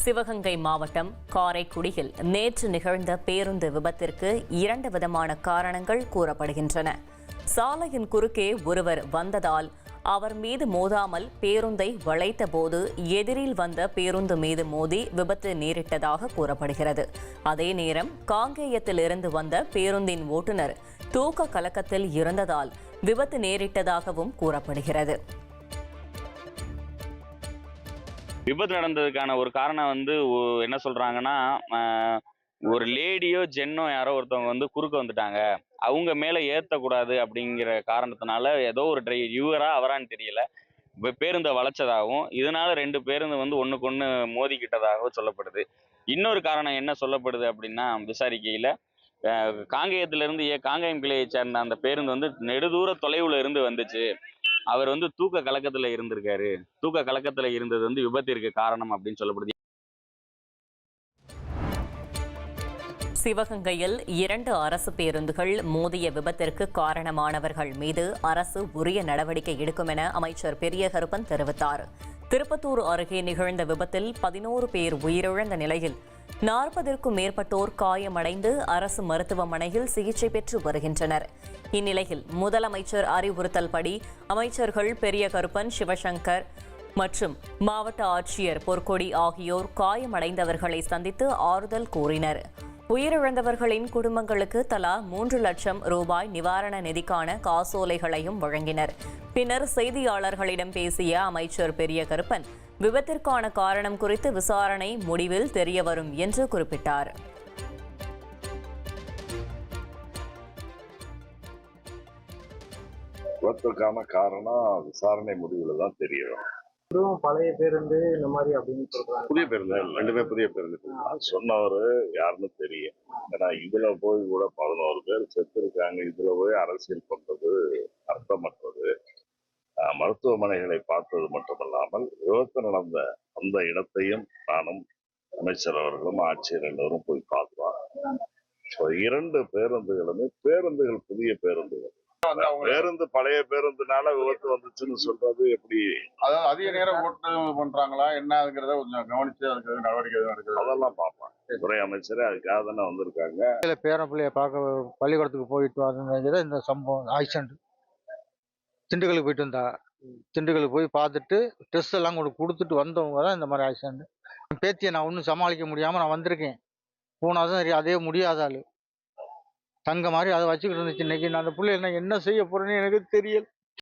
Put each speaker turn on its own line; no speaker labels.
சிவகங்கை மாவட்டம் காரைக்குடியில் நேற்று நிகழ்ந்த பேருந்து விபத்திற்கு 2 விதமான காரணங்கள் கூறப்படுகின்றன. சாலையின் குறுக்கே ஒருவர் வந்ததால் அவர் மீது மோதாமல் பேருந்தை வளைத்தபோது எதிரில் வந்த பேருந்து மீது மோதி விபத்து நேரிட்டதாக கூறப்படுகிறது. அதே நேரம் காங்கேயத்திலிருந்து வந்த பேருந்தின் ஓட்டுநர் தூக்க கலக்கத்தில் இருந்ததால் விபத்து நேரிட்டதாகவும் கூறப்படுகிறது.
விபத்து நடந்ததுக்கான ஒரு காரணம் என்ன சொல்றாங்கன்னா, ஒரு லேடியோ ஜென்னோ யாரோ ஒருத்தவங்க குறுக்க வந்துட்டாங்க, அவங்க மேல ஏத்தக்கூடாது அப்படிங்கிற காரணத்தினால ஏதோ ஒரு இவரா அவரான்னு தெரியல, பேருந்தை வளைச்சதாகவும் இதனால 2 பேருந்து ஒண்ணுக்கு ஒண்ணு மோதிக்கிட்டதாகவும் சொல்லப்படுது. இன்னொரு காரணம் என்ன சொல்லப்படுது அப்படின்னா, விசாரிக்கையில காங்கேயத்திலிருந்து காங்கேயம் கிளையை சேர்ந்த அந்த பேருந்து நெடுதூர தொலைவுல இருந்து வந்துச்சு. அவர் தூக்க கலக்கத்துல இருந்திருக்காரு. தூக்க கலக்கத்துல இருந்தது விபத்திற்கு காரணம் அப்படின்னு சொல்லப்படுது.
சிவகங்கையில் 2 அரசு பேருந்துகள் மோதிய விபத்திற்கு காரணமானவர்கள் மீது அரசு உரிய நடவடிக்கை எடுக்கும் என அமைச்சர் பெரியகருப்பன் தெரிவித்தார். திருப்பத்தூர் அருகே நிகழ்ந்த விபத்தில் 11 பேர் உயிரிழந்த நிலையில் 40ற்கும் மேற்பட்டோர் காயமடைந்து அரசு மருத்துவமனையில் சிகிச்சை பெற்று வருகின்றனர். இந்நிலையில் முதலமைச்சர் அறிவுறுத்தல்படி அமைச்சர்கள் பெரியகருப்பன், சிவசங்கர் மற்றும் மாவட்ட ஆட்சியர் பொற்கொடி ஆகியோர் காயமடைந்தவர்களை சந்தித்து ஆறுதல் கூறினர். உயிரிழந்தவர்களின் குடும்பங்களுக்கு தலா 3 லட்சம் ரூபாய் நிவாரண நிதிக்கான காசோலைகளையும் வழங்கினர். பின்னர் செய்தியாளர்களிடம் பேசிய அமைச்சர் பெரியகருப்பன், விபத்திற்கான காரணம் குறித்து விசாரணை முடிவில் தெரியவரும் என்று குறிப்பிட்டார்.
விபத்திற்கான காரணம் விசாரணை முடிவில் தான் தெரியும்.
பழைய பேருந்து இந்த மாதிரி அப்படின்னு சொல்றாங்க.
புதிய பேருந்து 2 பேர் புதிய பேருந்து சொன்னவரு யாருன்னு தெரியும். ஏன்னா இதுல போய் கூட 11 பேர் செத்து இருக்காங்க. இதுல போய் அரசியல் பண்றது அர்த்தமற்றது. மருத்துவமனைகளை பார்த்தது மட்டுமல்லாமல் விபத்து நடந்த அந்த இடத்தையும் நானும் அமைச்சர் அவர்களும் ஆட்சியர் எல்லோரும் போய் பார்த்தோம். 2 பேருந்துகளுமே புதிய பேருந்துகள். பேருந்து பழைய பேருந்துனால விபத்து வந்துச்சுன்னு சொல்றது எப்படி?
அதாவது அதிக நேரம் ஓட்டு பண்றாங்களா என்னங்கிறத கொஞ்சம் கவனிச்சு அதுக்கு நடவடிக்கை எடுக்கிறது.
அதெல்லாம் பார்ப்பேன். துறை அமைச்சரே அதுக்காக தானே வந்திருக்காங்க.
பேரன் பிள்ளைய பார்க்க பள்ளிக்கூடத்துக்கு போயிட்டு வரது இந்த சம்பவம் ஆக்சிடென்ட். திண்டுக்கலுக்கு போயிட்டு வந்தா, திண்டுக்கலுக்கு போய் பார்த்துட்டு டெஸ்ட் எல்லாம் கொடுத்துட்டு வந்தவங்க தான் இந்த மாதிரி ஆக்சிடென்ட். பேத்தியை நான் ஒன்றும் சமாளிக்க முடியாம நான் வந்திருக்கேன். போனாதான் சரி, அதே முடியாத ஆளு தங்க மாதிரி அதை வச்சுக்கிட்டு இருந்துச்சு. இன்னைக்கு நான் அந்த பிள்ளைய நான் என்ன செய்ய போறேன்னு எனக்கு தெரியல.